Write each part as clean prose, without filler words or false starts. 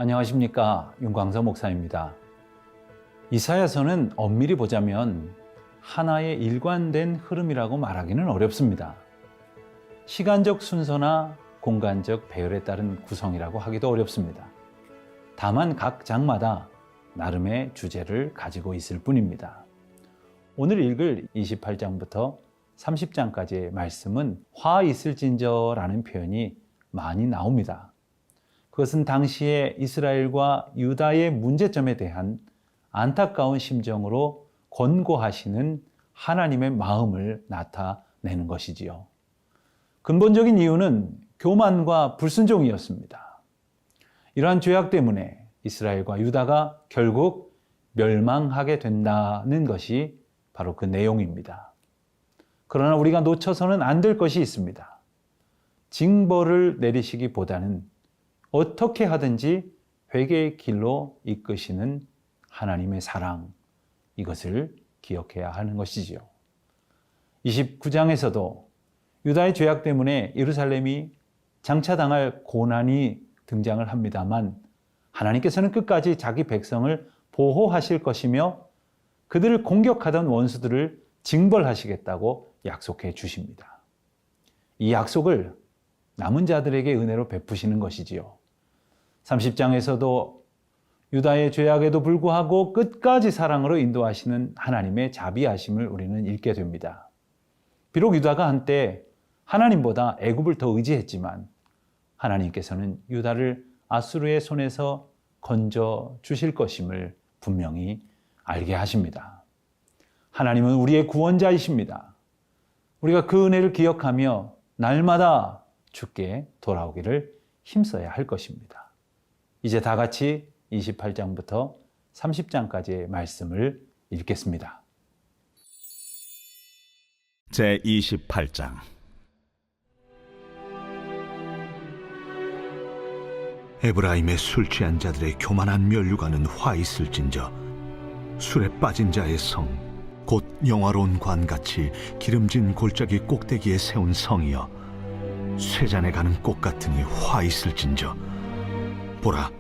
안녕하십니까, 윤광서 목사입니다. 이사야서는 엄밀히 보자면 하나의 일관된 흐름이라고 말하기는 어렵습니다. 시간적 순서나 공간적 배열에 따른 구성이라고 하기도 어렵습니다. 다만 각 장마다 나름의 주제를 가지고 있을 뿐입니다. 오늘 읽을 28장부터 30장까지의 말씀은 화 있을진저라는 표현이 많이 나옵니다. 그것은 당시의 이스라엘과 유다의 문제점에 대한 안타까운 심정으로 권고하시는 하나님의 마음을 나타내는 것이지요. 근본적인 이유는 교만과 불순종이었습니다. 이러한 죄악 때문에 이스라엘과 유다가 결국 멸망하게 된다는 것이 바로 그 내용입니다. 그러나 우리가 놓쳐서는 안 될 것이 있습니다. 징벌을 내리시기보다는 어떻게 하든지 회개의 길로 이끄시는 하나님의 사랑, 이것을 기억해야 하는 것이지요. 29장에서도 유다의 죄악 때문에 예루살렘이 장차당할 고난이 등장을 합니다만 하나님께서는 끝까지 자기 백성을 보호하실 것이며 그들을 공격하던 원수들을 징벌하시겠다고 약속해 주십니다. 이 약속을 남은 자들에게 은혜로 베푸시는 것이지요. 30장에서도 유다의 죄악에도 불구하고 끝까지 사랑으로 인도하시는 하나님의 자비하심을 우리는 읽게 됩니다. 비록 유다가 한때 하나님보다 애굽을 더 의지했지만 하나님께서는 유다를 아수르의 손에서 건져 주실 것임을 분명히 알게 하십니다. 하나님은 우리의 구원자이십니다. 우리가 그 은혜를 기억하며 날마다 주께 돌아오기를 힘써야 할 것입니다. 이제 다 같이 28장부터 30장까지의 말씀을 읽겠습니다. 제28장. 에브라임의 술 취한 자들의 교만한 면류관은 화 있을진저 술에 빠진 자의 성 곧 영화로운 관같이 기름진 골짜기 꼭대기에 세운 성이여 쇠잔에 가는 꽃 같으니 화 있을진저 보라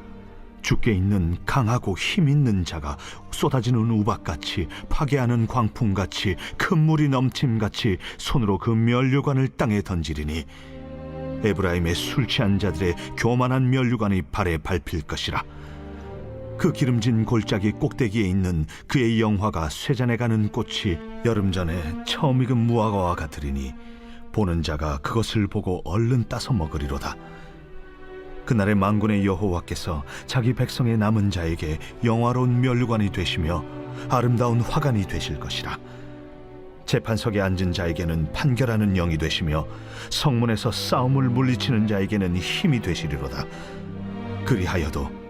주께 있는 강하고 힘 있는 자가 쏟아지는 우박같이 파괴하는 광풍같이 큰 물이 넘침같이 손으로 그 면류관을 땅에 던지리니 에브라임의 술 취한 자들의 교만한 면류관이 발에 밟힐 것이라. 그 기름진 골짜기 꼭대기에 있는 그의 영화가 쇠잔에 가는 꽃이 여름 전에 처음 익은 무화과와 같으리니 보는 자가 그것을 보고 얼른 따서 먹으리로다. 그날의 만군의 여호와께서 자기 백성의 남은 자에게 영화로운 면류관이 되시며 아름다운 화관이 되실 것이라. 재판석에 앉은 자에게는 판결하는 영이 되시며 성문에서 싸움을 물리치는 자에게는 힘이 되시리로다. 그리하여도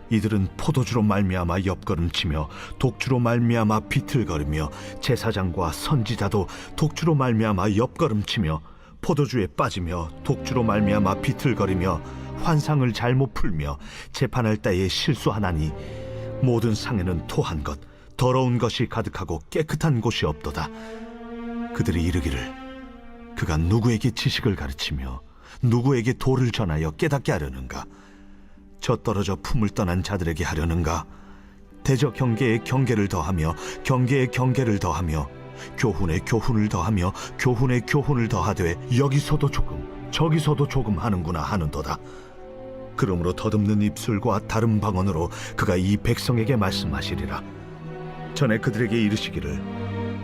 이들은 포도주로 말미암아 옆걸음치며 독주로 말미암아 비틀거리며 제사장과 선지자도 독주로 말미암아 옆걸음치며 포도주에 빠지며 독주로 말미암아 비틀거리며 환상을 잘못 풀며 재판할 때에 실수하나니 모든 상에는 토한 것 더러운 것이 가득하고 깨끗한 곳이 없도다. 그들이 이르기를 그가 누구에게 지식을 가르치며 누구에게 도를 전하여 깨닫게 하려는가? 저 떨어져 품을 떠난 자들에게 하려는가? 대저 경계에 경계를 더하며 경계에 경계를 더하며 교훈에 교훈을 더하며 교훈에 교훈을 더하되 여기서도 조금 저기서도 조금 하는구나 하는도다. 그러므로 더듬는 입술과 다른 방언으로 그가 이 백성에게 말씀하시리라. 전에 그들에게 이르시기를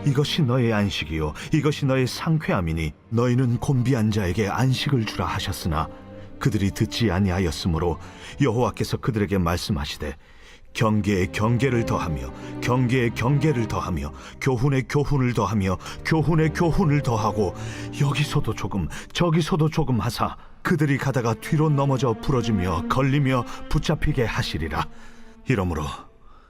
이것이 너의 안식이요 이것이 너의 상쾌함이니 너희는 곤비한 자에게 안식을 주라 하셨으나 그들이 듣지 아니하였으므로 여호와께서 그들에게 말씀하시되 경계에 경계를 더하며 경계에 경계를 더하며 교훈에 교훈을 더하며 교훈에 교훈을 더하고 여기서도 조금 저기서도 조금 하사 그들이 가다가 뒤로 넘어져 부러지며 걸리며 붙잡히게 하시리라. 이러므로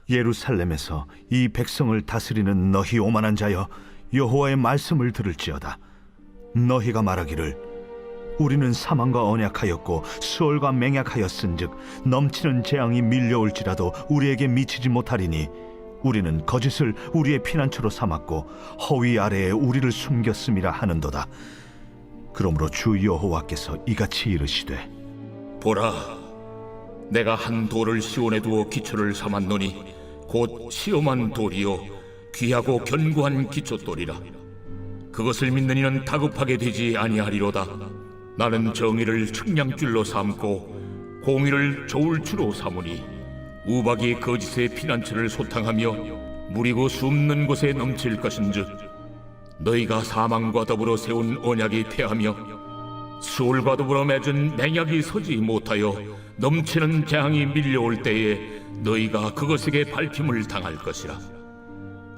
예루살렘에서 이 백성을 다스리는 너희 오만한 자여 여호와의 말씀을 들을지어다. 너희가 말하기를 우리는 사망과 언약하였고 수월과 맹약하였은즉 넘치는 재앙이 밀려올지라도 우리에게 미치지 못하리니 우리는 거짓을 우리의 피난처로 삼았고 허위 아래에 우리를 숨겼음이라 하는도다. 그러므로 주 여호와께서 이같이 이르시되 보라, 내가 한 돌을 시온에 두어 기초를 삼았노니 곧 시험한 돌이요 귀하고 견고한 기초돌이라. 그것을 믿는 이는 다급하게 되지 아니하리로다. 나는 정의를 측량줄로 삼고 공의를 저울추로 삼으니 우박이 거짓의 피난처를 소탕하며 무리고 숨는 곳에 넘칠 것인즉 너희가 사망과 더불어 세운 언약이 패하며 수월과 더불어 맺은 맹약이 서지 못하여 넘치는 재앙이 밀려올 때에 너희가 그것에게 밟힘을 당할 것이라.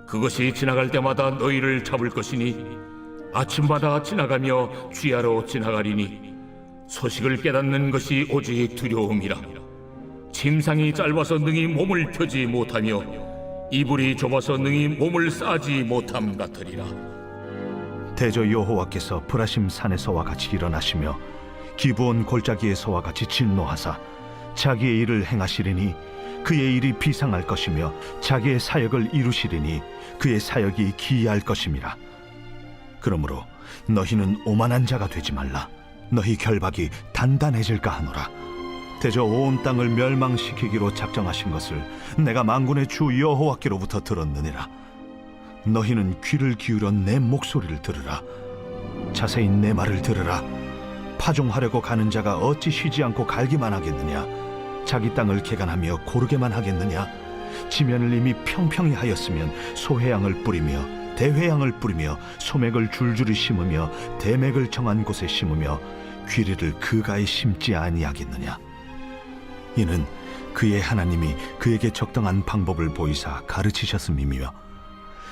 그것이 지나갈 때마다 너희를 잡을 것이니 아침마다 지나가며 주야로 지나가리니 소식을 깨닫는 것이 오직 두려움이라. 침상이 짧아서 능히 몸을 펴지 못하며 이불이 좁아서 능히 몸을 싸지 못함 같으리라. 대저 여호와께서 브라심 산에서와 같이 일어나시며 기브온 골짜기에서와 같이 진노하사 자기의 일을 행하시리니 그의 일이 비상할 것이며 자기의 사역을 이루시리니 그의 사역이 기이할 것임이라. 그러므로 너희는 오만한 자가 되지 말라. 너희 결박이 단단해질까 하노라. 대저 온 땅을 멸망시키기로 작정하신 것을 내가 만군의 주 여호와께로부터 들었느니라. 너희는 귀를 기울여 내 목소리를 들으라. 자세히 내 말을 들으라. 파종하려고 가는 자가 어찌 쉬지 않고 갈기만 하겠느냐? 자기 땅을 개간하며 고르게만 하겠느냐? 지면을 이미 평평히 하였으면 소회양을 뿌리며 대회양을 뿌리며 소맥을 줄줄이 심으며 대맥을 정한 곳에 심으며 귀리를 그가에 심지 아니하겠느냐? 이는 그의 하나님이 그에게 적당한 방법을 보이사 가르치셨음이며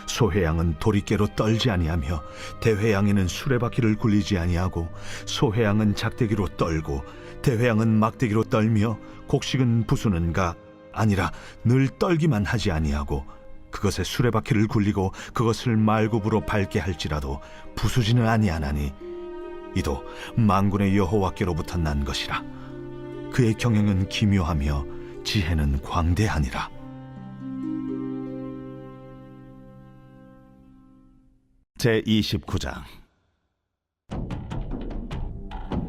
소회양은 도리깨로 떨지 아니하며 대회양에는 수레바퀴를 굴리지 아니하고 소회양은 작대기로 떨고 대회양은 막대기로 떨며 곡식은 부수는가 아니라 늘 떨기만 하지 아니하고 그것에 수레바퀴를 굴리고 그것을 말굽으로 밟게 할지라도 부수지는 아니하나니 이도 만군의 여호와께로부터 난 것이라. 그의 경영은 기묘하며 지혜는 광대하니라. 제29장.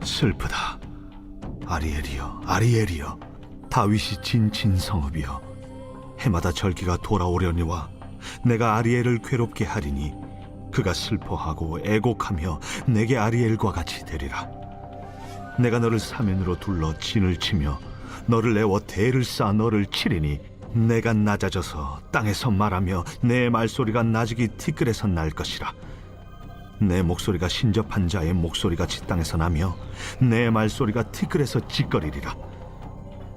슬프다. 아리엘이여, 아리엘이여, 다윗이 진친 성읍이여, 해마다 절기가 돌아오려니와 내가 아리엘을 괴롭게 하리니 그가 슬퍼하고 애곡하며 내게 아리엘과 같이 되리라. 내가 너를 사면으로 둘러 진을 치며 너를 내어 대를 쌓아 너를 치리니 내가 낮아져서 땅에서 말하며 내 말소리가 나직이 티끌에서 날 것이라. 내 목소리가 신접한 자의 목소리같이 땅에서 나며 내 말소리가 티끌에서 짖거리리라.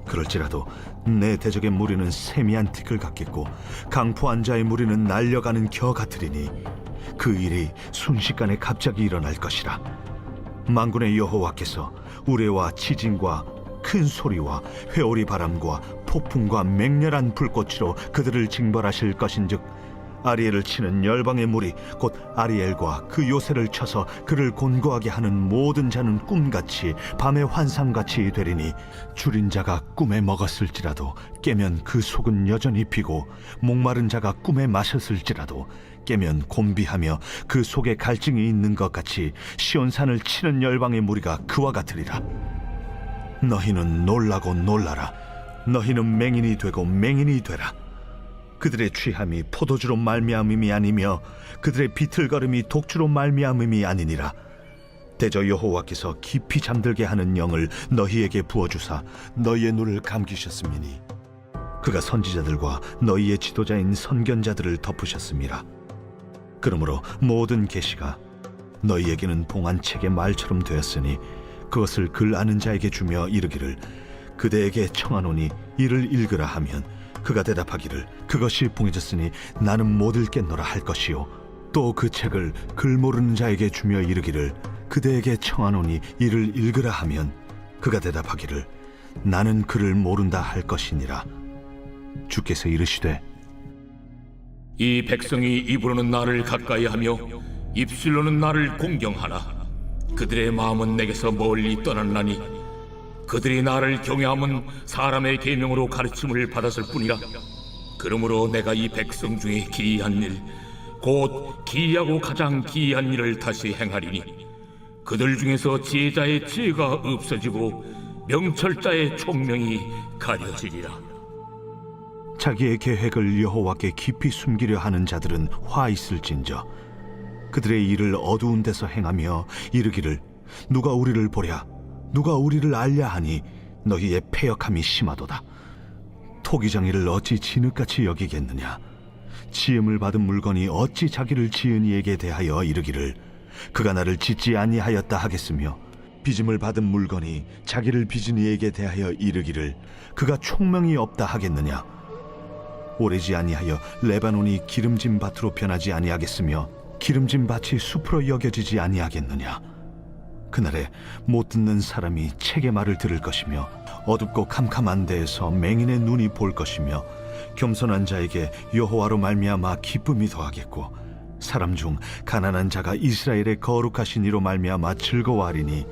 그럴지라도 내 대적의 무리는 세미한 티끌 같겠고 강포한 자의 무리는 날려가는 겨 같으리니 그 일이 순식간에 갑자기 일어날 것이라. 만군의 여호와께서 우레와 지진과 큰 소리와 회오리 바람과 폭풍과 맹렬한 불꽃으로 그들을 징벌하실 것인즉 아리엘을 치는 열방의 무리 곧 아리엘과 그 요새를 쳐서 그를 곤고하게 하는 모든 자는 꿈같이 밤의 환상같이 되리니 줄인 자가 꿈에 먹었을지라도 깨면 그 속은 여전히 비고 목마른 자가 꿈에 마셨을지라도 깨면 곤비하며 그 속에 갈증이 있는 것 같이 시온산을 치는 열방의 무리가 그와 같으리라. 너희는 놀라고 놀라라. 너희는 맹인이 되고 맹인이 되라. 그들의 취함이 포도주로 말미암음이 아니며 그들의 비틀거림이 독주로 말미암음이 아니니라. 대저 여호와께서 깊이 잠들게 하는 영을 너희에게 부어주사 너희의 눈을 감기셨음이니 그가 선지자들과 너희의 지도자인 선견자들을 덮으셨음이라. 그러므로 모든 계시가 너희에게는 봉안책의 말처럼 되었으니 그것을 글 아는 자에게 주며 이르기를 그대에게 청하노니 이를 읽으라 하면 그가 대답하기를 그것이 봉해졌으니 나는 못 읽겠노라 할 것이요 또 그 책을 글 모르는 자에게 주며 이르기를 그대에게 청하노니 이를 읽으라 하면 그가 대답하기를 나는 글을 모른다 할 것이니라. 주께서 이르시되 이 백성이 입으로는 나를 가까이하며 입술로는 나를 공경하나 그들의 마음은 내게서 멀리 떠났나니 그들이 나를 경외함은 사람의 계명으로 가르침을 받았을 뿐이라. 그러므로 내가 이 백성 중에 기이한 일 곧 기이하고 가장 기이한 일을 다시 행하리니 그들 중에서 지혜자의 지혜가 없어지고 명철자의 총명이 가려지리라. 자기의 계획을 여호와께 깊이 숨기려 하는 자들은 화 있을진저 그들의 일을 어두운 데서 행하며 이르기를 누가 우리를 보랴 누가 우리를 알랴 하니 너희의 패역함이 심하도다. 토기장이를 어찌 진흙같이 여기겠느냐. 지음을 받은 물건이 어찌 자기를 지은 이에게 대하여 이르기를 그가 나를 짓지 아니하였다 하겠으며 빚음을 받은 물건이 자기를 빚은 이에게 대하여 이르기를 그가 총명이 없다 하겠느냐. 오래지 아니하여 레바논이 기름진 밭으로 변하지 아니하겠으며 기름진 밭이 숲으로 여겨지지 아니하겠느냐. 그날에 못 듣는 사람이 책의 말을 들을 것이며 어둡고 캄캄한 데에서 맹인의 눈이 볼 것이며 겸손한 자에게 여호와로 말미암아 기쁨이 더하겠고 사람 중 가난한 자가 이스라엘의 거룩하신 이로 말미암아 즐거워하리니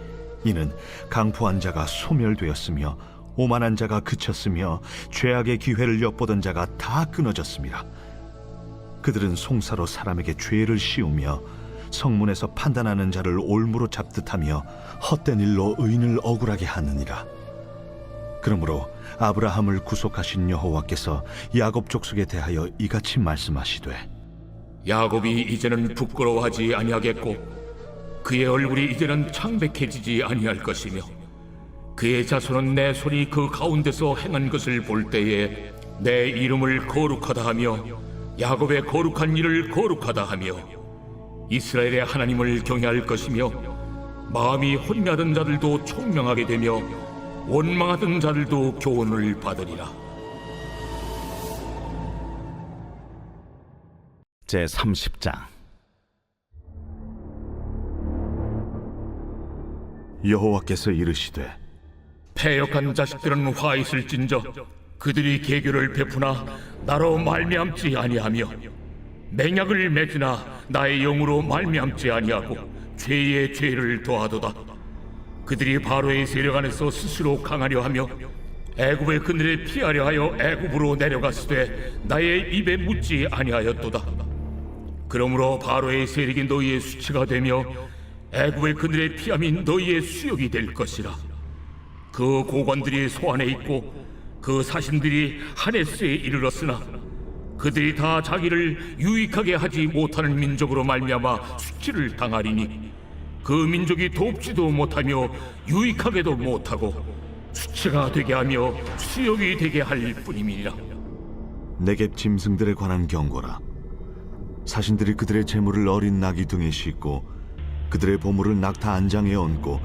이는 강포한 자가 소멸되었으며 오만한 자가 그쳤으며 죄악의 기회를 엿보던 자가 다 끊어졌습니다. 그들은 송사로 사람에게 죄를 씌우며 성문에서 판단하는 자를 올무로 잡듯하며 헛된 일로 의인을 억울하게 하느니라. 그러므로 아브라함을 구속하신 여호와께서 야곱 족속에 대하여 이같이 말씀하시되 야곱이 이제는 부끄러워하지 아니하겠고 그의 얼굴이 이제는 창백해지지 아니할 것이며 그의 자손은 내 손이 그 가운데서 행한 것을 볼 때에 내 이름을 거룩하다 하며 야곱의 거룩한 일을 거룩하다 하며 이스라엘의 하나님을 경외할 것이며 마음이 혼미하던 자들도 총명하게 되며 원망하던 자들도 교훈을 받으리라. 제30장. 여호와께서 이르시되 패역한 자식들은 화 있을진저 그들이 계교를 베푸나 나로 말미암지 아니하며 맹약을 맺으나 나의 영으로 말미암지 아니하고 죄의 죄를 더하도다. 그들이 바로의 세력 안에서 스스로 강하려 하며 애굽의 그늘에 피하려 하여 애굽으로 내려갔으되 나의 입에 묻지 아니하였도다. 그러므로 바로의 세력이 너희의 수치가 되며 애굽의 그늘에 피함이 너희의 수욕이 될 것이라. 그 고관들이 소안에 있고 그 사신들이 하네스에 이르렀으나 그들이 다 자기를 유익하게 하지 못하는 민족으로 말미암아 수치를 당하리니 그 민족이 돕지도 못하며 유익하게도 못하고 수치가 되게 하며 수욕이 되게 할 뿐임이니라. 네겝 짐승들에 관한 경고라. 사신들이 그들의 재물을 어린 나귀 등에 싣고 그들의 보물을 낙타 안장에 얹고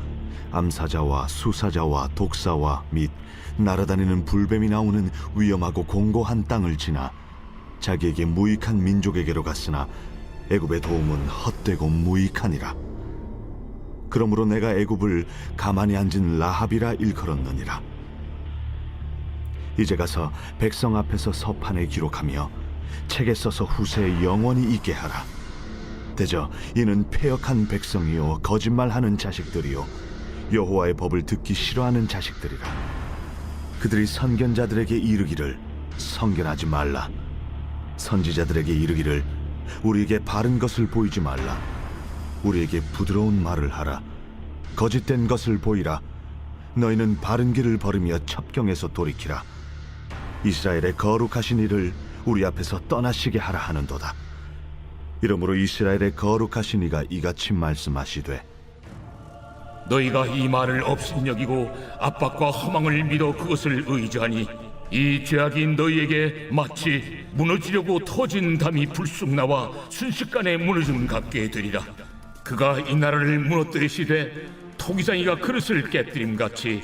암사자와 수사자와 독사와 및 날아다니는 불뱀이 나오는 위험하고 공고한 땅을 지나 자기에게 무익한 민족에게로 갔으나 애굽의 도움은 헛되고 무익하니라. 그러므로 내가 애굽을 가만히 앉은 라합이라 일컬었느니라. 이제 가서 백성 앞에서 서판에 기록하며 책에 써서 후세에 영원히 있게 하라. 대저 이는 패역한 백성이요 거짓말하는 자식들이요 여호와의 법을 듣기 싫어하는 자식들이라. 그들이 선견자들에게 이르기를 선견하지 말라. 선지자들에게 이르기를 우리에게 바른 것을 보이지 말라. 우리에게 부드러운 말을 하라. 거짓된 것을 보이라. 너희는 바른 길을 걸으며 첩경에서 돌이키라. 이스라엘의 거룩하신 이를 우리 앞에서 떠나시게 하라 하는도다. 이러므로 이스라엘의 거룩하신 이가 이같이 말씀하시되 너희가 이 말을 업신여기고 압박과 허망을 믿어 그것을 의지하니 이 죄악이 너희에게 마치 무너지려고 터진 담이 불쑥 나와 순식간에 무너짐 같게 되리라. 그가 이 나라를 무너뜨리시되 토기장이가 그릇을 깨뜨림같이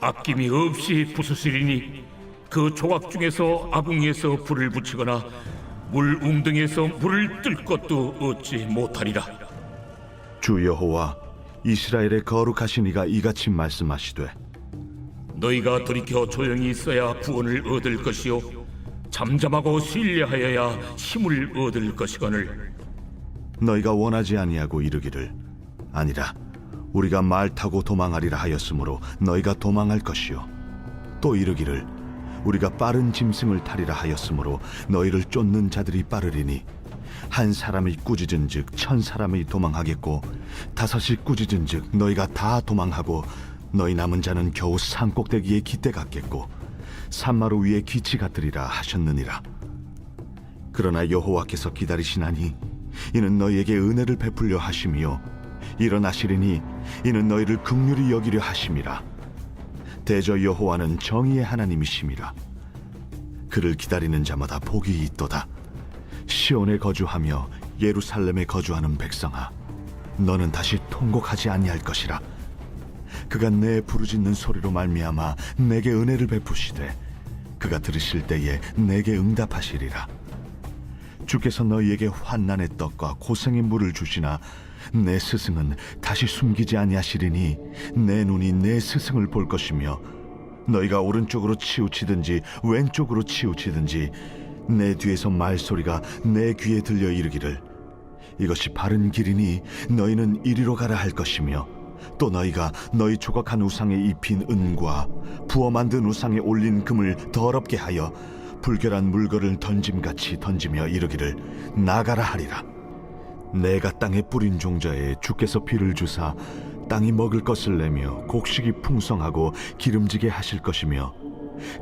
아낌이 없이 부수시리니 그 조각 중에서 아궁이에서 불을 붙이거나 물 웅덩이에서 물을 뜰 것도 얻지 못하리라. 주 여호와 이스라엘의 거룩하신 이가 이같이 말씀하시되 너희가 돌이켜 조용히 있어야 구원을 얻을 것이요 잠잠하고 신뢰하여야 힘을 얻을 것이거늘 너희가 원하지 아니하고 이르기를 아니라 우리가 말 타고 도망하리라 하였으므로 너희가 도망할 것이요 또 이르기를 우리가 빠른 짐승을 타리라 하였으므로 너희를 쫓는 자들이 빠르리니 한 사람이 꾸짖은즉 1000사람이 도망하겠고 5이 꾸짖은즉 너희가 다 도망하고 너희 남은 자는 겨우 산꼭대기에 깃대 같겠고 산마루 위에 기치 같으리라 하셨느니라. 그러나 여호와께서 기다리시나니 이는 너희에게 은혜를 베풀려 하심이요 일어나시리니 이는 너희를 긍휼히 여기려 하심이라. 대저 여호와는 정의의 하나님이심이라. 그를 기다리는 자마다 복이 있도다. 시온에 거주하며 예루살렘에 거주하는 백성아, 너는 다시 통곡하지 아니할 것이라. 그가 내 부르짖는 소리로 말미암아 내게 은혜를 베푸시되 그가 들으실 때에 내게 응답하시리라. 주께서 너희에게 환난의 떡과 고생의 물을 주시나 내 스승은 다시 숨기지 아니하시리니 내 눈이 내 스승을 볼 것이며 너희가 오른쪽으로 치우치든지 왼쪽으로 치우치든지 내 뒤에서 말소리가 내 귀에 들려 이르기를 이것이 바른 길이니 너희는 이리로 가라 할 것이며 또 너희가 너희 조각한 우상에 입힌 은과 부어 만든 우상에 올린 금을 더럽게 하여 불결한 물건을 던짐같이 던지며 이르기를 나가라 하리라. 내가 땅에 뿌린 종자에 주께서 비를 주사 땅이 먹을 것을 내며 곡식이 풍성하고 기름지게 하실 것이며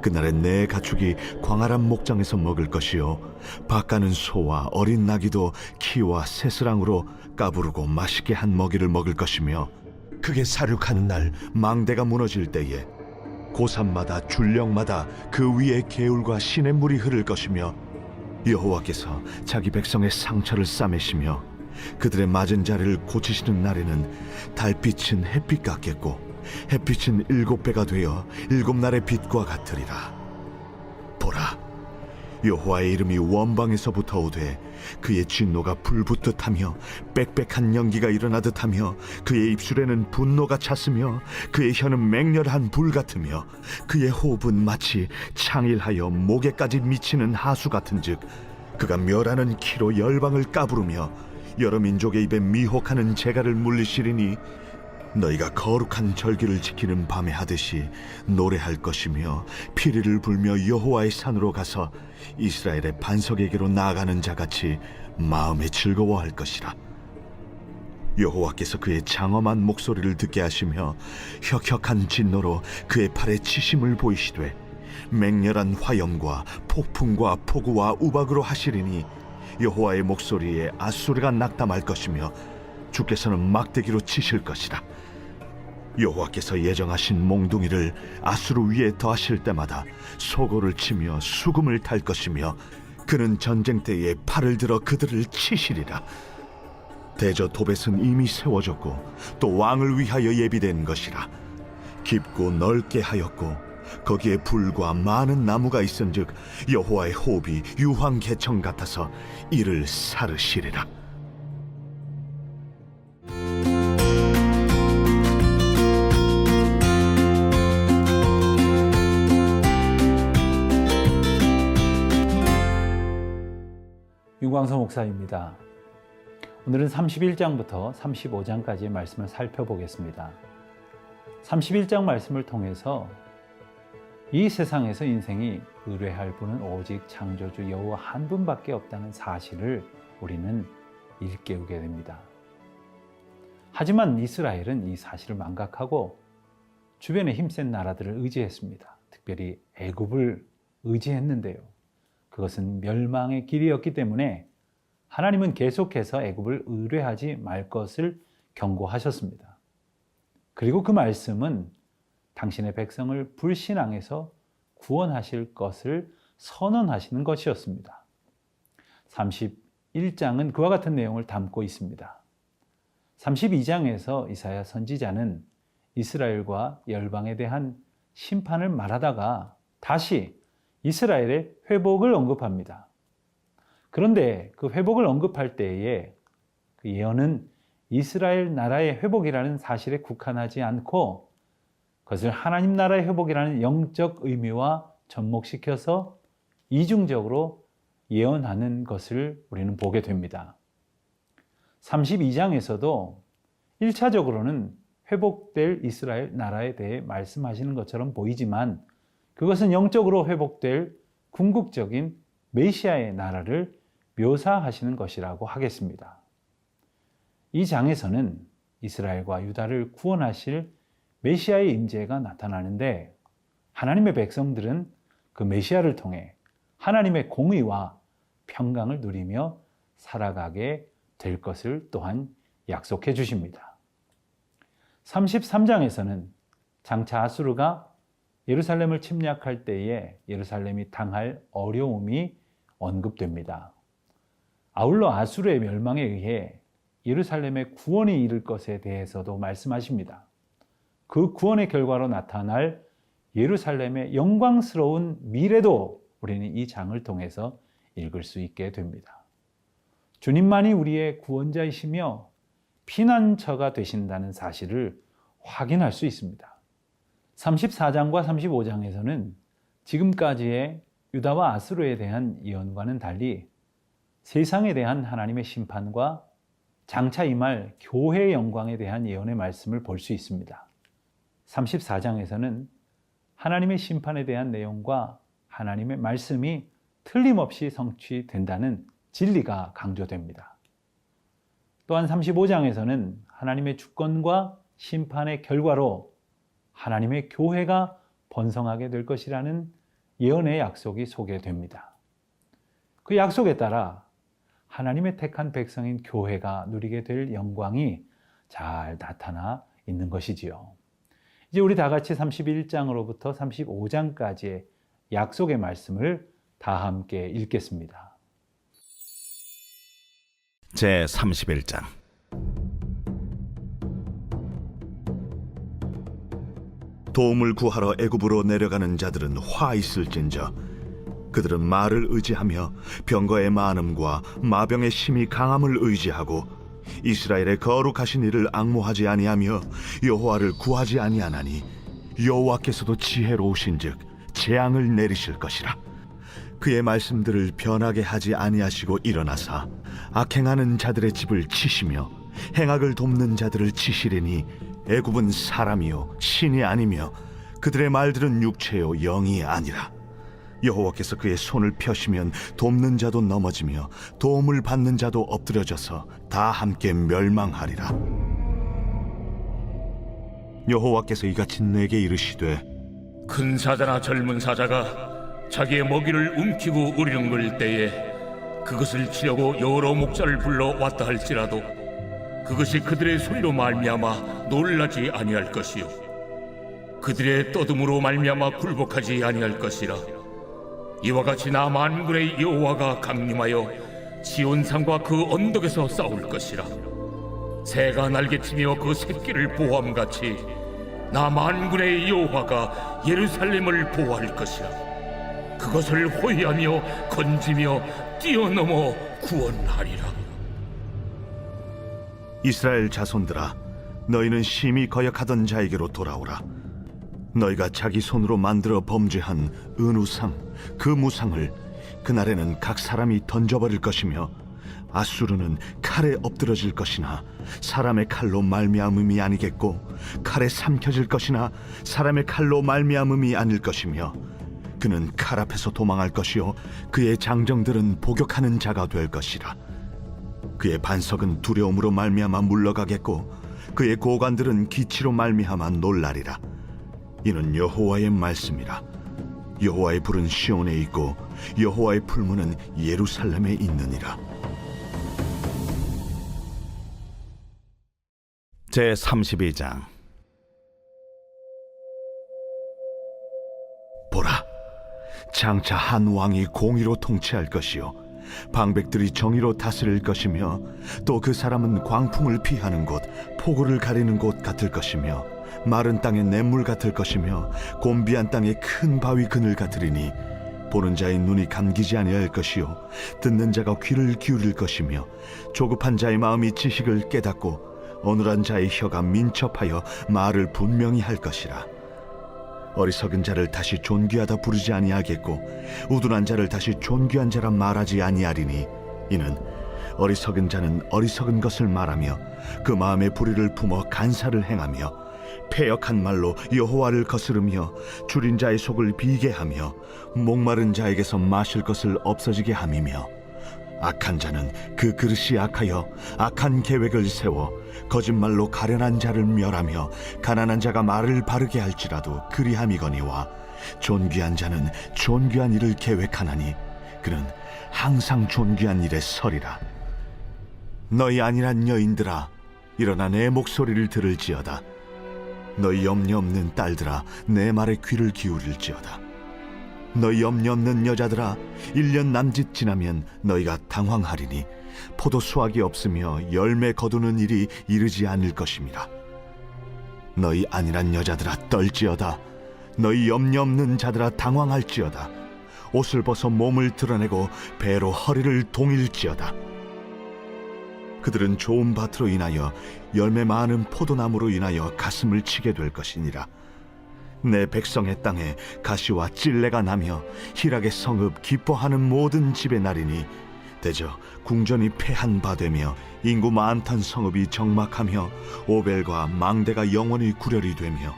그날에 내 가축이 광활한 목장에서 먹을 것이요 밭가는 소와 어린 나귀도 키와 새스랑으로 까부르고 맛있게 한 먹이를 먹을 것이며 그게 사륙하는 날 망대가 무너질 때에 고산마다 줄령마다 그 위에 개울과 시냇물이 흐를 것이며 여호와께서 자기 백성의 상처를 싸매시며 그들의 맞은 자리를 고치시는 날에는 달빛은 햇빛 같겠고 햇빛은 7배가 되어 7날의 빛과 같으리라. 보라, 여호와의 이름이 원방에서부터 오되 그의 진노가 불붙듯 하며 빽빽한 연기가 일어나듯 하며 그의 입술에는 분노가 찼으며 그의 혀는 맹렬한 불 같으며 그의 호흡은 마치 창일하여 목에까지 미치는 하수 같은즉 그가 멸하는 키로 열방을 까부르며 여러 민족의 입에 미혹하는 재갈을 물리시리니 너희가 거룩한 절기를 지키는 밤에 하듯이 노래할 것이며 피리를 불며 여호와의 산으로 가서 이스라엘의 반석에게로 나아가는 자같이 마음에 즐거워할 것이라. 여호와께서 그의 장엄한 목소리를 듣게 하시며 혁혁한 진노로 그의 팔에 치심을 보이시되 맹렬한 화염과 폭풍과 폭우와 우박으로 하시리니 여호와의 목소리에 앗소리가 낙담할 것이며 주께서는 막대기로 치실 것이라. 여호와께서 예정하신 몽둥이를 앗수르 위에 더하실 때마다 소고를 치며 수금을 탈 것이며 그는 전쟁 때에 팔을 들어 그들을 치시리라. 대저 도벳은 이미 세워졌고 또 왕을 위하여 예비된 것이라. 깊고 넓게 하였고 거기에 불과 많은 나무가 있은즉 여호와의 호흡이 유황 개청 같아서 이를 사르시리라. 윤광서 목사입니다. 오늘은 31장부터 35장까지의 말씀을 살펴보겠습니다. 31장 말씀을 통해서 이 세상에서 인생이 의뢰할 분은 오직 창조주 여호와 한 분밖에 없다는 사실을 우리는 일깨우게 됩니다. 하지만 이스라엘은 이 사실을 망각하고 주변에 힘센 나라들을 의지했습니다. 특별히 애굽을 의지했는데요. 그것은 멸망의 길이었기 때문에 하나님은 계속해서 애굽을 의뢰하지 말 것을 경고하셨습니다. 그리고 그 말씀은 당신의 백성을 불신앙에서 구원하실 것을 선언하시는 것이었습니다. 31장은 그와 같은 내용을 담고 있습니다. 32장에서 이사야 선지자는 이스라엘과 열방에 대한 심판을 말하다가 다시 이스라엘의 회복을 언급합니다. 그런데 그 회복을 언급할 때에 그 예언은 이스라엘 나라의 회복이라는 사실에 국한하지 않고 그것을 하나님 나라의 회복이라는 영적 의미와 접목시켜서 이중적으로 예언하는 것을 우리는 보게 됩니다. 32장에서도 1차적으로는 회복될 이스라엘 나라에 대해 말씀하시는 것처럼 보이지만 그것은 영적으로 회복될 궁극적인 메시아의 나라를 묘사하시는 것이라고 하겠습니다. 이 장에서는 이스라엘과 유다를 구원하실 메시아의 임재가 나타나는데 하나님의 백성들은 그 메시아를 통해 하나님의 공의와 평강을 누리며 살아가게 될 것을 또한 약속해 주십니다. 33장에서는 장차 아수르가 예루살렘을 침략할 때에 예루살렘이 당할 어려움이 언급됩니다. 아울러 아수르의 멸망에 의해 예루살렘의 구원이 이를 것에 대해서도 말씀하십니다. 그 구원의 결과로 나타날 예루살렘의 영광스러운 미래도 우리는 이 장을 통해서 읽을 수 있게 됩니다. 주님만이 우리의 구원자이시며 피난처가 되신다는 사실을 확인할 수 있습니다. 34장과 35장에서는 지금까지의 유다와 아수르에 대한 예언과는 달리 세상에 대한 하나님의 심판과 장차 임할 교회의 영광에 대한 예언의 말씀을 볼 수 있습니다. 34장에서는 하나님의 심판에 대한 내용과 하나님의 말씀이 틀림없이 성취된다는 진리가 강조됩니다. 또한 35장에서는 하나님의 주권과 심판의 결과로 하나님의 교회가 번성하게 될 것이라는 예언의 약속이 소개됩니다. 그 약속에 따라 하나님의 택한 백성인 교회가 누리게 될 영광이 잘 나타나 있는 것이지요. 이제 우리 다 같이 31장으로부터 35장까지의 약속의 말씀을 다 함께 읽겠습니다. 제 31장. 도움을 구하러 애굽으로 내려가는 자들은 화 있을진저 그들은 말을 의지하며 병거의 많음과 마병의 심히 강함을 의지하고 이스라엘의 거룩하신 이를 앙모하지 아니하며 여호와를 구하지 아니하나니 여호와께서도 지혜로우신즉 재앙을 내리실 것이라. 그의 말씀들을 변하게 하지 아니하시고 일어나사 악행하는 자들의 집을 치시며 행악을 돕는 자들을 치시리니 애굽은 사람이요 신이 아니며 그들의 말들은 육체요 영이 아니라. 여호와께서 그의 손을 펴시면 돕는 자도 넘어지며 도움을 받는 자도 엎드려져서 다 함께 멸망하리라. 여호와께서 이같이 내게 이르시되 큰 사자나 젊은 사자가 자기의 먹이를 움키고 으르렁거릴 때에 그것을 치려고 여러 목자를 불러 왔다 할지라도 그것이 그들의 소리로 말미암아 놀라지 아니할 것이요 그들의 떠듬으로 말미암아 굴복하지 아니할 것이라. 이와 같이 나 만군의 여호와가 강림하여 지온산과 그 언덕에서 싸울 것이라. 새가 날개치며 그 새끼를 보호함같이 나 만군의 여호와가 예루살렘을 보호할 것이라. 그것을 호위하며 건지며 뛰어넘어 구원하리라. 이스라엘 자손들아 너희는 심히 거역하던 자에게로 돌아오라. 너희가 자기 손으로 만들어 범죄한 은우상 그 무상을 그날에는 각 사람이 던져버릴 것이며 아수르는 칼에 엎드러질 것이나 사람의 칼로 말미암음이 아니겠고 칼에 삼켜질 것이나 사람의 칼로 말미암음이 아닐 것이며 그는 칼 앞에서 도망할 것이요 그의 장정들은 복역하는 자가 될 것이라. 그의 반석은 두려움으로 말미암아 물러가겠고 그의 고관들은 기치로 말미암아 놀라리라. 이는 여호와의 말씀이라. 여호와의 불은 시온에 있고 여호와의 풀무는 예루살렘에 있느니라. 제 32장. 보라, 장차 한 왕이 공의로 통치할 것이요 방백들이 정의로 다스릴 것이며 또 그 사람은 광풍을 피하는 곳 폭우를 가리는 곳 같을 것이며 마른 땅의 냇물 같을 것이며 곤비한 땅의 큰 바위 그늘 같으리니 보는 자의 눈이 감기지 아니할 것이요 듣는 자가 귀를 기울일 것이며 조급한 자의 마음이 지식을 깨닫고 어눌한 자의 혀가 민첩하여 말을 분명히 할 것이라. 어리석은 자를 다시 존귀하다 부르지 아니하겠고 우둔한 자를 다시 존귀한 자라 말하지 아니하리니 이는 어리석은 자는 어리석은 것을 말하며 그 마음에 불의를 품어 간사를 행하며 패역한 말로 여호와를 거스르며 줄인 자의 속을 비게 하며 목마른 자에게서 마실 것을 없어지게 함이며 악한 자는 그 그릇이 악하여 악한 계획을 세워 거짓말로 가련한 자를 멸하며 가난한 자가 말을 바르게 할지라도 그리함이거니와 존귀한 자는 존귀한 일을 계획하나니 그는 항상 존귀한 일에 서리라. 너희 안일한 여인들아, 일어나 내 목소리를 들을지어다. 너희 염려 없는 딸들아, 내 말에 귀를 기울일지어다. 너희 염려 없는 여자들아, 1년 남짓 지나면 너희가 당황하리니 포도 수확이 없으며 열매 거두는 일이 이르지 않을 것임이라. 너희 안일한 여자들아, 떨지어다. 너희 염려 없는 자들아, 당황할지어다. 옷을 벗어 몸을 드러내고 배로 허리를 동일지어다. 그들은 좋은 밭으로 인하여 열매 많은 포도나무로 인하여 가슴을 치게 될 것이니라. 내 백성의 땅에 가시와 찔레가 나며 희락의 성읍 기뻐하는 모든 집의 날이니 대저 궁전이 패한 바 되며 인구 많던 성읍이 정막하며 오벨과 망대가 영원히 구렬이 되며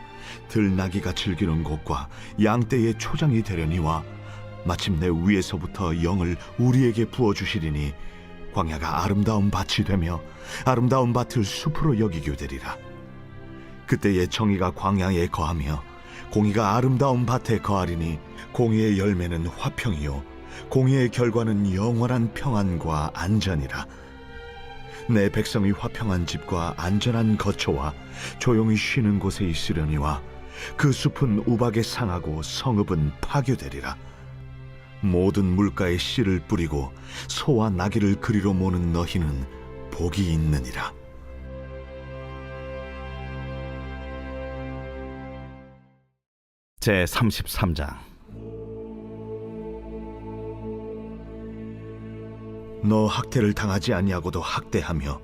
들나귀가 즐기는 곳과 양떼의 초장이 되려니와 마침내 위에서부터 영을 우리에게 부어주시리니 광야가 아름다운 밭이 되며 아름다운 밭을 숲으로 여기게 되리라. 그때의 정의가 광야에 거하며 공의가 아름다운 밭에 거하리니 공의의 열매는 화평이요 공의의 결과는 영원한 평안과 안전이라. 내 백성이 화평한 집과 안전한 거처와 조용히 쉬는 곳에 있으려니와 그 숲은 우박에 상하고 성읍은 파괴되리라. 모든 물가에 씨를 뿌리고 소와 나귀를 그리로 모는 너희는 복이 있느니라. 제 33장. 너 학대를 당하지 아니하고도 학대하며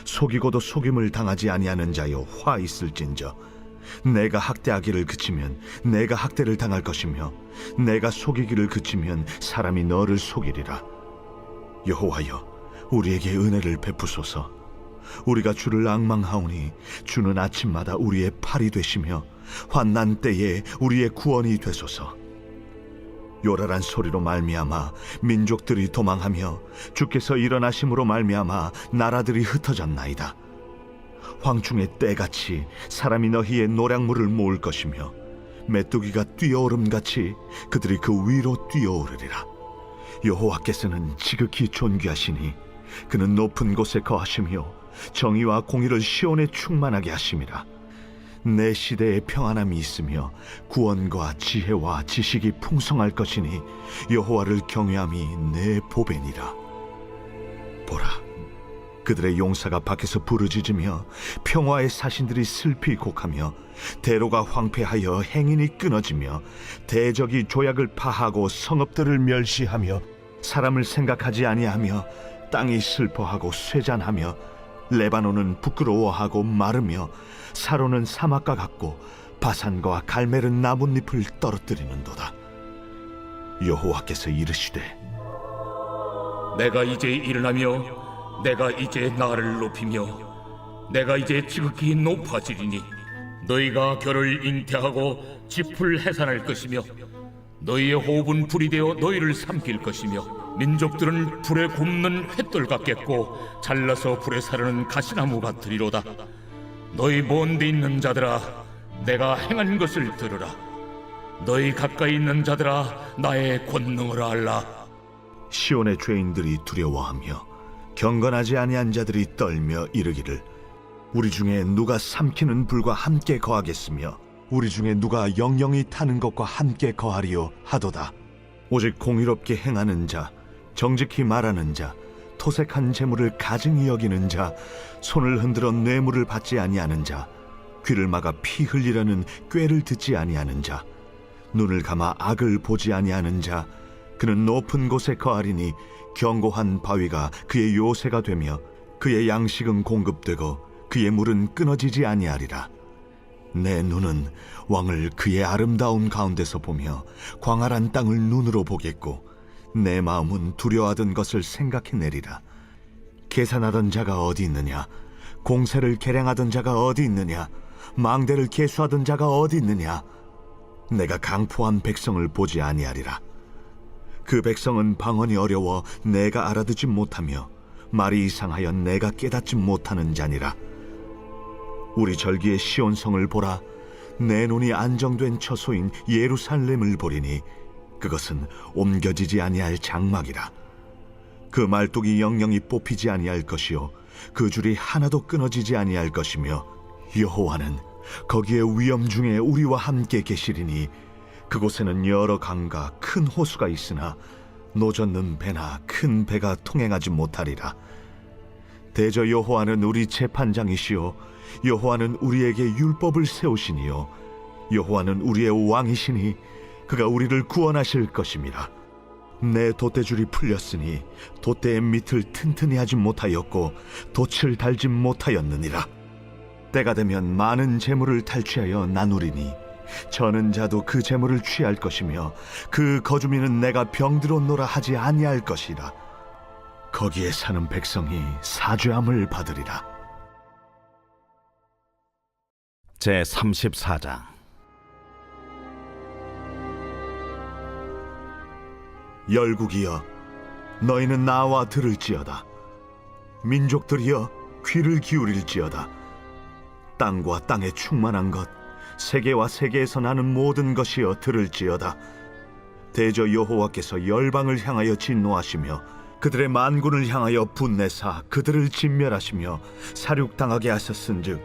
속이고도 속임을 당하지 아니하는 자여 화 있을진저. 내가 학대하기를 그치면 내가 학대를 당할 것이며 내가 속이기를 그치면 사람이 너를 속이리라. 여호와여, 우리에게 은혜를 베푸소서. 우리가 주를 앙망하오니 주는 아침마다 우리의 팔이 되시며 환난 때에 우리의 구원이 되소서. 요란한 소리로 말미암아 민족들이 도망하며 주께서 일어나심으로 말미암아 나라들이 흩어졌나이다. 황충의 때같이 사람이 너희의 노량물을 모을 것이며 메뚜기가 뛰어오름같이 그들이 그 위로 뛰어오르리라. 여호와께서는 지극히 존귀하시니 그는 높은 곳에 거하시며 정의와 공의를 시온에 충만하게 하심이라. 내 시대에 평안함이 있으며 구원과 지혜와 지식이 풍성할 것이니 여호와를 경외함이 내 보배니라. 보라, 그들의 용사가 밖에서 부르짖으며 평화의 사신들이 슬피 곡하며 대로가 황폐하여 행인이 끊어지며 대적이 조약을 파하고 성읍들을 멸시하며 사람을 생각하지 아니하며 땅이 슬퍼하고 쇠잔하며 레바논은 부끄러워하고 마르며 사로는 사막과 같고 바산과 갈멜은 나뭇잎을 떨어뜨리는도다. 여호와께서 이르시되 내가 이제 일어나며 내가 이제 나를 높이며 내가 이제 지극히 높아지리니 너희가 결을 잉태하고 짚을 해산할 것이며 너희의 호흡은 불이 되어 너희를 삼킬 것이며 민족들은 불에 굽는 횃돌 같겠고 잘라서 불에 사르는 가시나무 같으리로다. 너희 먼 데 있는 자들아, 내가 행한 것을 들으라. 너희 가까이 있는 자들아, 나의 권능을 알라. 시온의 죄인들이 두려워하며 경건하지 아니한 자들이 떨며 이르기를 우리 중에 누가 삼키는 불과 함께 거하겠으며 우리 중에 누가 영영이 타는 것과 함께 거하리요 하도다. 오직 공의롭게 행하는 자, 정직히 말하는 자, 토색한 재물을 가증히 여기는 자, 손을 흔들어 뇌물을 받지 아니하는 자, 귀를 막아 피 흘리려는 꾀를 듣지 아니하는 자, 눈을 감아 악을 보지 아니하는 자, 그는 높은 곳에 거하리니 견고한 바위가 그의 요새가 되며 그의 양식은 공급되고 그의 물은 끊어지지 아니하리라. 내 눈은 왕을 그의 아름다운 가운데서 보며 광활한 땅을 눈으로 보겠고 내 마음은 두려워하던 것을 생각해내리라. 계산하던 자가 어디 있느냐? 공세를 계량하던 자가 어디 있느냐? 망대를 계수하던 자가 어디 있느냐? 내가 강포한 백성을 보지 아니하리라. 그 백성은 방언이 어려워 내가 알아듣지 못하며 말이 이상하여 내가 깨닫지 못하는 자니라. 우리 절기의 시온성을 보라. 내 눈이 안정된 처소인 예루살렘을 보리니 그것은 옮겨지지 아니할 장막이라. 그 말뚝이 영영이 뽑히지 아니할 것이요 그 줄이 하나도 끊어지지 아니할 것이며 여호와는 거기에 위엄 중에 우리와 함께 계시리니 그곳에는 여러 강과 큰 호수가 있으나 노젓는 배나 큰 배가 통행하지 못하리라. 대저 여호와는 우리 재판장이시요 여호와는 우리에게 율법을 세우시니요 여호와는 우리의 왕이시니 그가 우리를 구원하실 것임이라. 내 돛대줄이 풀렸으니 돛대의 밑을 튼튼히 하지 못하였고 돛을 달지 못하였느니라. 때가 되면 많은 재물을 탈취하여 나누리니 저는 자도 그 재물을 취할 것이며 그 거주민은 내가 병들었노라 하지 아니할 것이라. 거기에 사는 백성이 사죄함을 받으리라. 제34장. 열국이여 너희는 나와 들을지어다. 민족들이여 귀를 기울일지어다. 땅과 땅에 충만한 것 세계와 세계에서 나는 모든 것이여 들을지어다. 대저 여호와께서 열방을 향하여 진노하시며 그들의 만군을 향하여 분내사 그들을 진멸하시며 사륙당하게 하셨은즉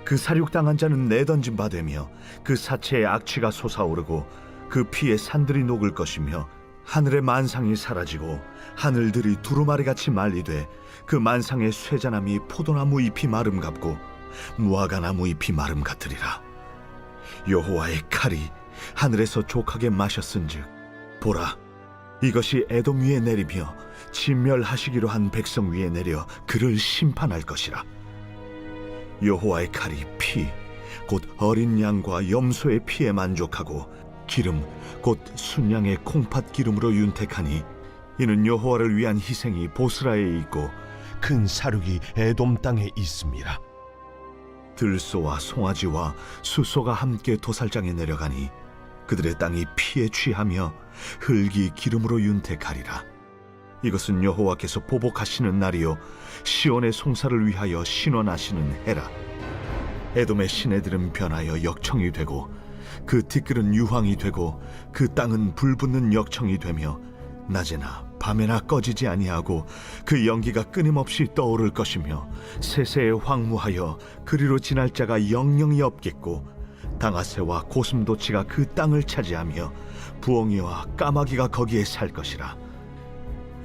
그 사륙당한 자는 내던진 바 되며 그 사체의 악취가 솟아오르고 그 피에 산들이 녹을 것이며 하늘의 만상이 사라지고 하늘들이 두루마리같이 말리되 그 만상의 쇠자나무 포도나무 잎이 마름 같고 무화과나무 잎이 마름 같으리라. 여호와의 칼이 하늘에서 족하게 마셨은즉 보라 이것이 에돔 위에 내리며 진멸하시기로 한 백성 위에 내려 그를 심판할 것이라. 여호와의 칼이 피 곧 어린 양과 염소의 피에 만족하고 기름 곧 순양의 콩팥 기름으로 윤택하니 이는 여호와를 위한 희생이 보스라에 있고 큰 사륙이 에돔 땅에 있음이라. 들소와 송아지와 숫소가 함께 도살장에 내려가니 그들의 땅이 피에 취하며 흙이 기름으로 윤택하리라. 이것은 여호와께서 보복하시는 날이요 시온의 송사를 위하여 신원하시는 해라. 에돔의 시내들은 변하여 역청이 되고 그 티끌은 유황이 되고 그 땅은 불붙는 역청이 되며 낮에나 밤에나 꺼지지 아니하고 그 연기가 끊임없이 떠오를 것이며 세세에 황무하여 그리로 지날 자가 영영이 없겠고 당아새와 고슴도치가 그 땅을 차지하며 부엉이와 까마귀가 거기에 살 것이라.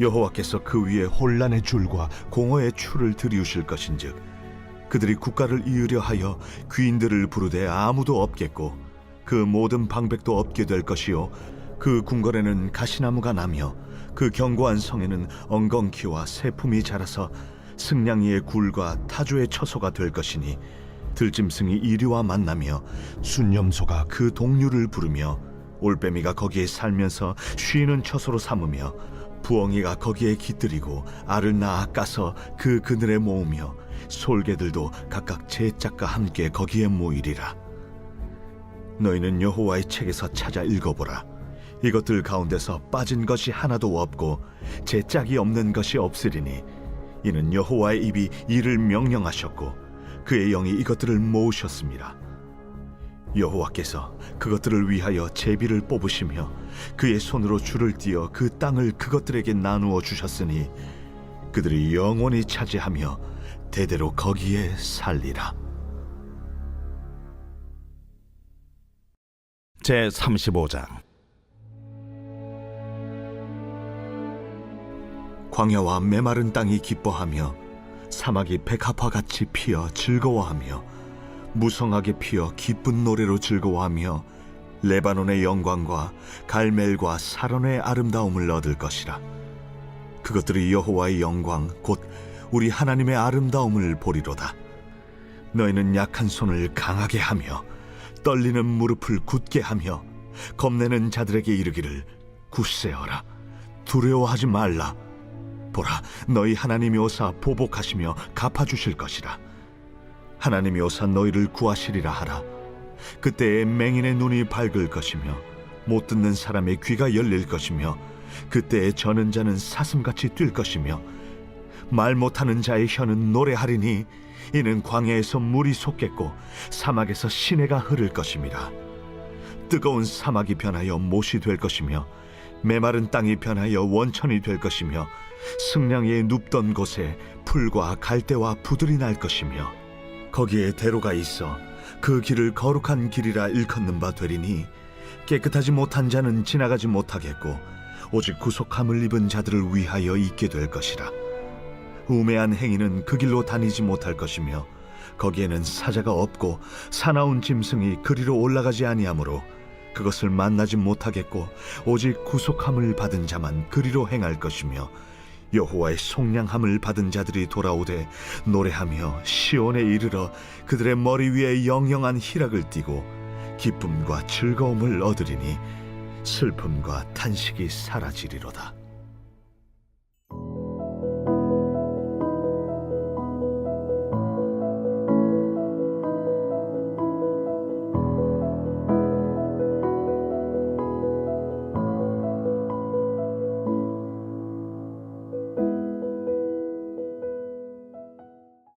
여호와께서 그 위에 혼란의 줄과 공허의 추를 들이우실 것인즉 그들이 국가를 이으려 하여 귀인들을 부르되 아무도 없겠고 그 모든 방백도 없게 될 것이요 그 궁궐에는 가시나무가 나며 그 견고한 성에는 엉겅퀴와 새품이 자라서 승냥이의 굴과 타조의 처소가 될 것이니 들짐승이 이리와 만나며 순념소가 그 동류를 부르며 올빼미가 거기에 살면서 쉬는 처소로 삼으며 부엉이가 거기에 깃들이고 알을 낳아 까서 그 그늘에 모으며 솔개들도 각각 제 짝과 함께 거기에 모이리라. 너희는 여호와의 책에서 찾아 읽어보라. 이것들 가운데서 빠진 것이 하나도 없고 제 짝이 없는 것이 없으리니 이는 여호와의 입이 이를 명령하셨고 그의 영이 이것들을 모으셨습니다. 여호와께서 그것들을 위하여 제비를 뽑으시며 그의 손으로 줄을 띄어 그 땅을 그것들에게 나누어 주셨으니 그들이 영원히 차지하며 대대로 거기에 살리라. 제35장. 광야와 메마른 땅이 기뻐하며 사막이 백합화같이 피어 즐거워하며 무성하게 피어 기쁜 노래로 즐거워하며 레바논의 영광과 갈멜과 사론의 아름다움을 얻을 것이라. 그것들이 여호와의 영광 곧 우리 하나님의 아름다움을 보리로다. 너희는 약한 손을 강하게 하며 떨리는 무릎을 굳게 하며 겁내는 자들에게 이르기를 굳세어라 두려워하지 말라. 보라 너희 하나님이 오사 보복하시며 갚아주실 것이라. 하나님이 오사 너희를 구하시리라 하라. 그때에 맹인의 눈이 밝을 것이며 못 듣는 사람의 귀가 열릴 것이며 그때에 저는 자는 사슴같이 뛸 것이며 말 못하는 자의 혀는 노래하리니 이는 광야에서 물이 솟겠고 사막에서 시내가 흐를 것임이라. 뜨거운 사막이 변하여 못이 될 것이며 메마른 땅이 변하여 원천이 될 것이며 승량에 눕던 곳에 풀과 갈대와 부들이 날 것이며 거기에 대로가 있어 그 길을 거룩한 길이라 일컫는 바 되리니 깨끗하지 못한 자는 지나가지 못하겠고 오직 구속함을 입은 자들을 위하여 있게 될 것이라. 우매한 행위는 그 길로 다니지 못할 것이며 거기에는 사자가 없고 사나운 짐승이 그리로 올라가지 아니하므로 그것을 만나지 못하겠고 오직 구속함을 받은 자만 그리로 행할 것이며 여호와의 속량함을 받은 자들이 돌아오되 노래하며 시온에 이르러 그들의 머리 위에 영영한 희락을 띠고 기쁨과 즐거움을 얻으리니 슬픔과 탄식이 사라지리로다.